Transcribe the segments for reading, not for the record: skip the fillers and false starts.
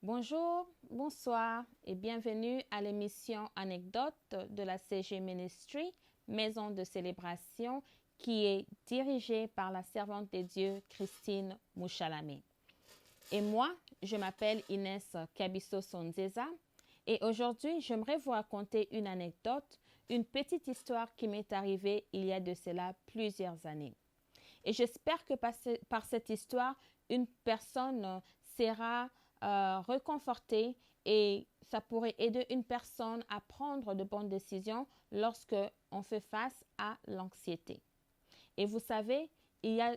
Bonjour, bonsoir et bienvenue à l'émission Anecdote de la CG Ministry, maison de célébration qui est dirigée par la servante de Dieu Christine Mouchalamé. Et moi, je m'appelle Inès Kabiso Sonzeza et aujourd'hui, j'aimerais vous raconter une anecdote, une petite histoire qui m'est arrivée il y a de cela plusieurs années. Et j'espère que par cette histoire, une personne sera réconfortée et ça pourrait aider une personne à prendre de bonnes décisions lorsque on fait face à l'anxiété. Et vous savez, il y a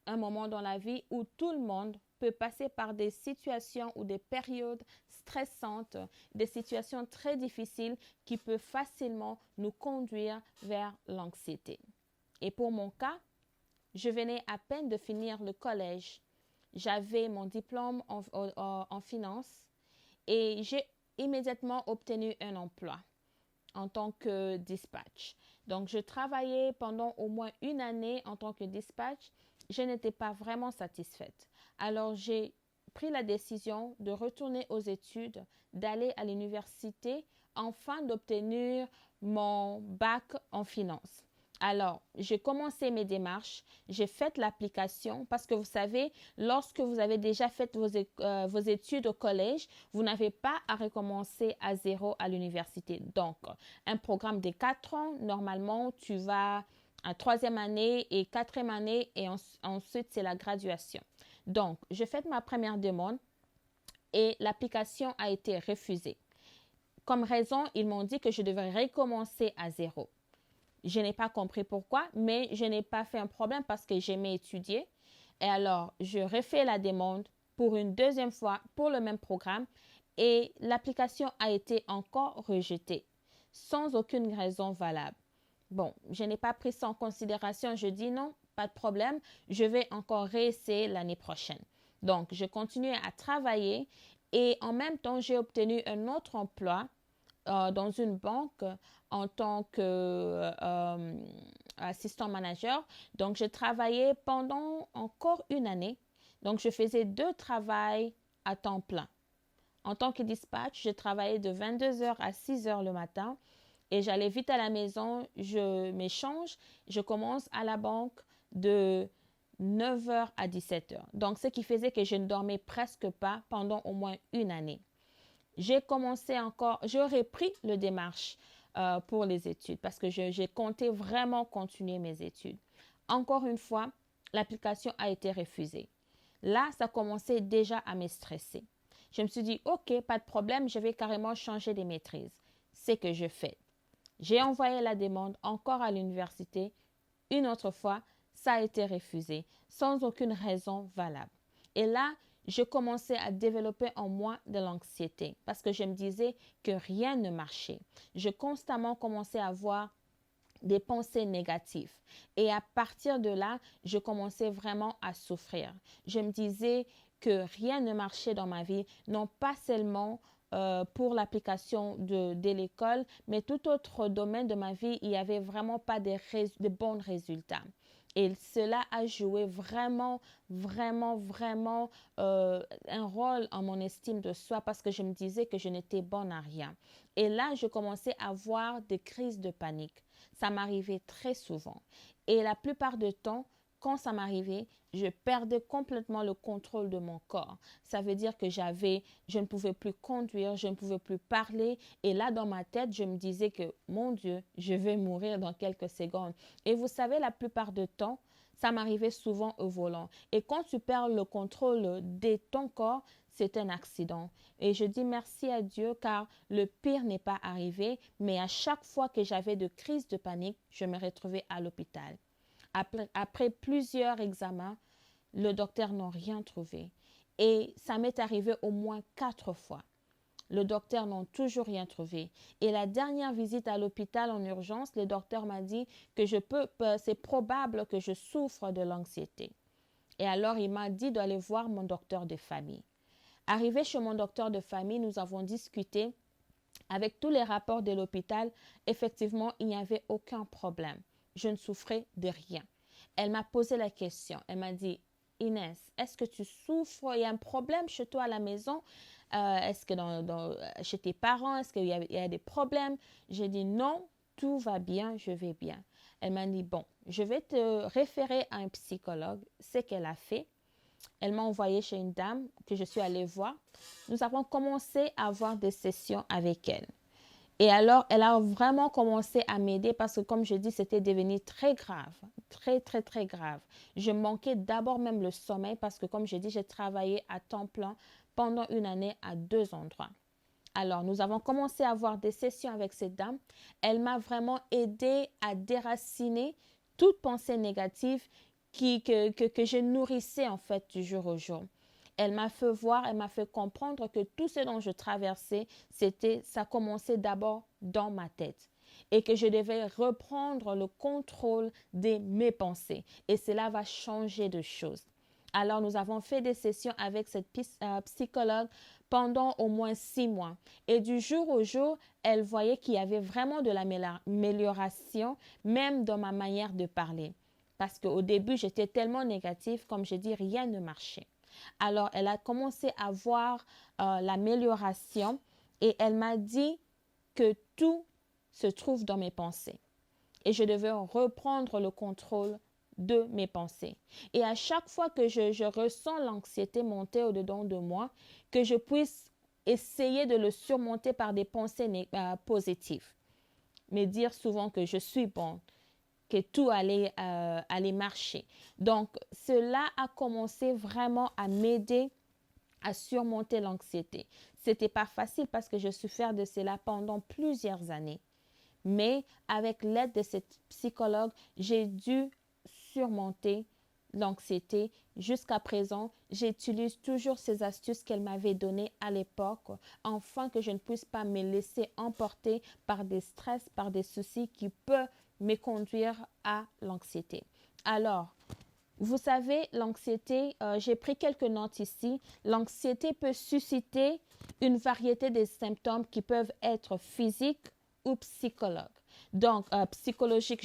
un moment dans la vie où tout le monde peut passer par des situations ou des périodes stressantes, des situations très difficiles qui peuvent facilement nous conduire vers l'anxiété. Et pour mon cas, je venais à peine de finir le collège. J'avais mon diplôme en finance et j'ai immédiatement obtenu un emploi en tant que dispatch. Donc, je travaillais pendant au moins une année en tant que dispatch. Je n'étais pas vraiment satisfaite. Alors, j'ai pris la décision de retourner aux études, d'aller à l'université, afin d'obtenir mon bac en finance. Alors, j'ai commencé mes démarches, j'ai fait l'application parce que vous savez, lorsque vous avez déjà fait vos études au collège, vous n'avez pas à recommencer à zéro à l'université. Donc, un programme de 4 ans, normalement, tu vas à troisième année et quatrième année et ensuite, c'est la graduation. Donc, j'ai fait ma première demande et l'application a été refusée. Comme raison, ils m'ont dit que je devrais recommencer à zéro. Je n'ai pas compris pourquoi, mais je n'ai pas fait un problème parce que j'aimais étudier. Et alors, je refais la demande pour une deuxième fois pour le même programme et l'application a été encore rejetée sans aucune raison valable. Bon, je n'ai pas pris ça en considération. Je dis non, pas de problème. Je vais encore réessayer l'année prochaine. Donc, je continuais à travailler et en même temps, j'ai obtenu un autre emploi dans une banque en tant qu'assistant manager. Donc, je travaillais pendant encore une année. Donc, je faisais deux travails à temps plein. En tant que dispatch, je travaillais de 22 heures à 6 heures le matin et j'allais vite à la maison, je m'échange, je commence à la banque de 9 heures à 17 heures. Donc, ce qui faisait que je ne dormais presque pas pendant au moins une année. J'ai commencé encore, j'aurais pris le démarche pour les études parce que j'ai compté vraiment continuer mes études. Encore une fois, l'application a été refusée. Là, ça commençait déjà à me stresser. Je me suis dit, OK, pas de problème, je vais carrément changer de maîtrise. C'est que je fais. J'ai envoyé la demande encore à l'université. Une autre fois, ça a été refusé sans aucune raison valable. Et là, je commençais à développer en moi de l'anxiété parce que je me disais que rien ne marchait. Je constamment commençais à avoir des pensées négatives. Et à partir de là, je commençais vraiment à souffrir. Je me disais que rien ne marchait dans ma vie, non pas seulement pour l'application de l'école, mais tout autre domaine de ma vie, il n'y avait vraiment pas de bons résultats. Et cela a joué vraiment, vraiment, vraiment un rôle en mon estime de soi parce que je me disais que je n'étais bonne à rien. Et là, je commençais à avoir des crises de panique. Ça m'arrivait très souvent. Et la plupart du temps, quand ça m'arrivait, je perdais complètement le contrôle de mon corps. Ça veut dire que je ne pouvais plus conduire, je ne pouvais plus parler. Et là, dans ma tête, je me disais que, mon Dieu, je vais mourir dans quelques secondes. Et vous savez, la plupart du temps, ça m'arrivait souvent au volant. Et quand tu perds le contrôle de ton corps, c'est un accident. Et je dis merci à Dieu car le pire n'est pas arrivé, mais à chaque fois que j'avais de crises de panique, je me retrouvais à l'hôpital. Après plusieurs examens, le docteur n'a rien trouvé. Et ça m'est arrivé au moins 4 fois. Le docteur n'a toujours rien trouvé. Et la dernière visite à l'hôpital en urgence, le docteur m'a dit que c'est probable que je souffre de l'anxiété. Et alors, il m'a dit d'aller voir mon docteur de famille. Arrivé chez mon docteur de famille, nous avons discuté. Avec tous les rapports de l'hôpital, effectivement, il n'y avait aucun problème. Je ne souffrais de rien. Elle m'a posé la question. Elle m'a dit, Inès, est-ce que tu souffres? Il y a un problème chez toi à la maison? Est-ce que chez tes parents, est-ce qu'il y a des problèmes? J'ai dit non, tout va bien, je vais bien. Elle m'a dit, bon, je vais te référer à un psychologue. C'est qu'elle a fait. Elle m'a envoyé chez une dame que je suis allée voir. Nous avons commencé à avoir des sessions avec elle. Et alors, elle a vraiment commencé à m'aider parce que, comme je dis, c'était devenu très grave, très, très, très grave. Je manquais d'abord même le sommeil parce que, comme je dis, j'ai travaillé à temps plein pendant une année à 2 endroits. Alors, nous avons commencé à avoir des sessions avec cette dame. Elle m'a vraiment aidé à déraciner toute pensée négative que je nourrissais en fait du jour au jour. Elle m'a fait voir, elle m'a fait comprendre que tout ce dont je traversais, ça commençait d'abord dans ma tête et que je devais reprendre le contrôle de mes pensées. Et cela va changer de choses. Alors, nous avons fait des sessions avec cette psychologue pendant au moins 6 mois. Et du jour au jour, elle voyait qu'il y avait vraiment de l'amélioration, même dans ma manière de parler. Parce qu'au début, j'étais tellement négative, comme je dis, rien ne marchait. Alors, elle a commencé à voir l'amélioration et elle m'a dit que tout se trouve dans mes pensées. Et je devais reprendre le contrôle de mes pensées. Et à chaque fois que je ressens l'anxiété monter au-dedans de moi, que je puisse essayer de le surmonter par des pensées positives. Me dire souvent que je suis bon, que tout allait marcher. Donc, cela a commencé vraiment à m'aider à surmonter l'anxiété. Ce n'était pas facile parce que je souffrais de cela pendant plusieurs années. Mais avec l'aide de cette psychologue, j'ai dû surmonter l'anxiété. Jusqu'à présent, j'utilise toujours ces astuces qu'elle m'avait données à l'époque, afin que je ne puisse pas me laisser emporter par des stress, par des soucis qui peuvent me conduire à l'anxiété. Alors, vous savez, l'anxiété, j'ai pris quelques notes ici. L'anxiété peut susciter une variété de symptômes qui peuvent être physiques ou psychologiques,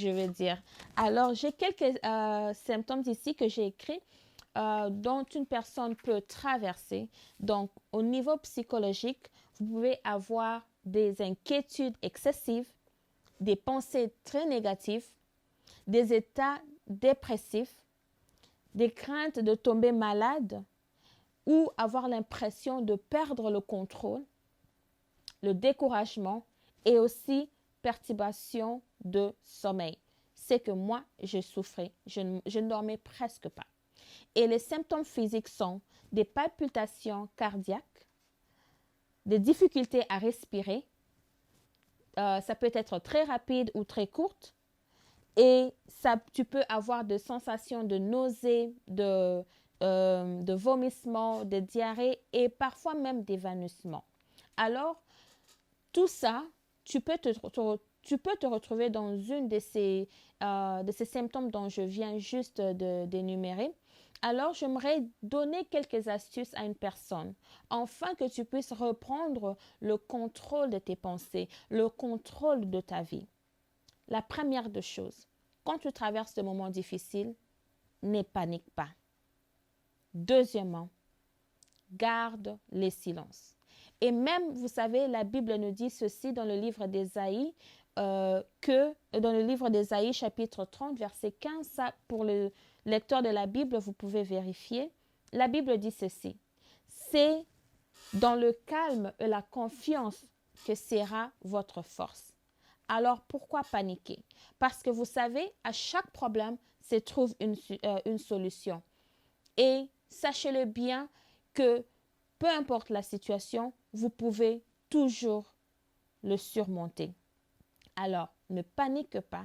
je veux dire. Alors, j'ai quelques symptômes ici que j'ai écrits dont une personne peut traverser. Donc, au niveau psychologique, vous pouvez avoir des inquiétudes excessives, des pensées très négatives, des états dépressifs, des craintes de tomber malade ou avoir l'impression de perdre le contrôle, le découragement et aussi perturbation de sommeil. C'est que moi, je souffrais, je ne dormais presque pas. Et les symptômes physiques sont des palpitations cardiaques, des difficultés à respirer, ça peut être très rapide ou très courte, et tu peux avoir des sensations de nausée, de vomissement, de diarrhée et parfois même d'évanouissement. Alors, tout ça, tu peux te retrouver dans une de ces symptômes dont je viens juste d'énumérer. Alors, j'aimerais donner quelques astuces à une personne, afin que tu puisses reprendre le contrôle de tes pensées, le contrôle de ta vie. La première des choses, quand tu traverses des moments difficiles, ne panique pas. Deuxièmement, garde les silences. Et même, vous savez, la Bible nous dit ceci dans le livre d'Ésaïe, dans le livre d'Ésaïe, chapitre 30, verset 15, ça, pour le lecteur de la Bible, vous pouvez vérifier. La Bible dit ceci: c'est dans le calme et la confiance que sera votre force. Alors, pourquoi paniquer? Parce que vous savez, à chaque problème se trouve une solution. Et sachez-le bien que peu importe la situation, vous pouvez toujours le surmonter. Alors, ne panique pas,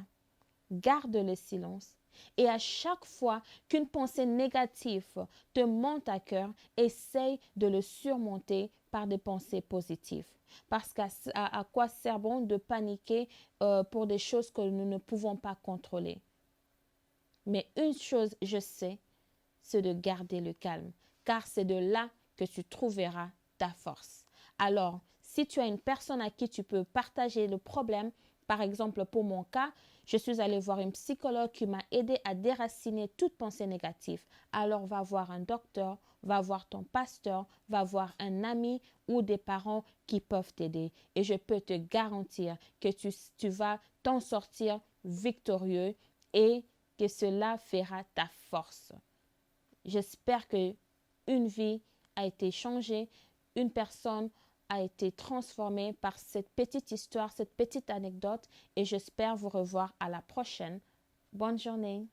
garde le silence et à chaque fois qu'une pensée négative te monte à cœur, essaye de le surmonter par des pensées positives. Parce qu'à quoi sert bon de paniquer pour des choses que nous ne pouvons pas contrôler? Mais une chose, je sais, c'est de garder le calme, car c'est de là que tu trouveras ta force. Alors, si tu as une personne à qui tu peux partager le problème, par exemple pour mon cas, Je suis allée voir une psychologue qui m'a aidé à déraciner toute pensée négative. Alors va voir un docteur, va voir ton pasteur, va voir un ami ou des parents qui peuvent t'aider. Et je peux te garantir que tu vas t'en sortir victorieux et que cela fera ta force. J'espère que une vie a été changée, une personne a été transformée par cette petite histoire, cette petite anecdote et j'espère vous revoir à la prochaine. Bonne journée.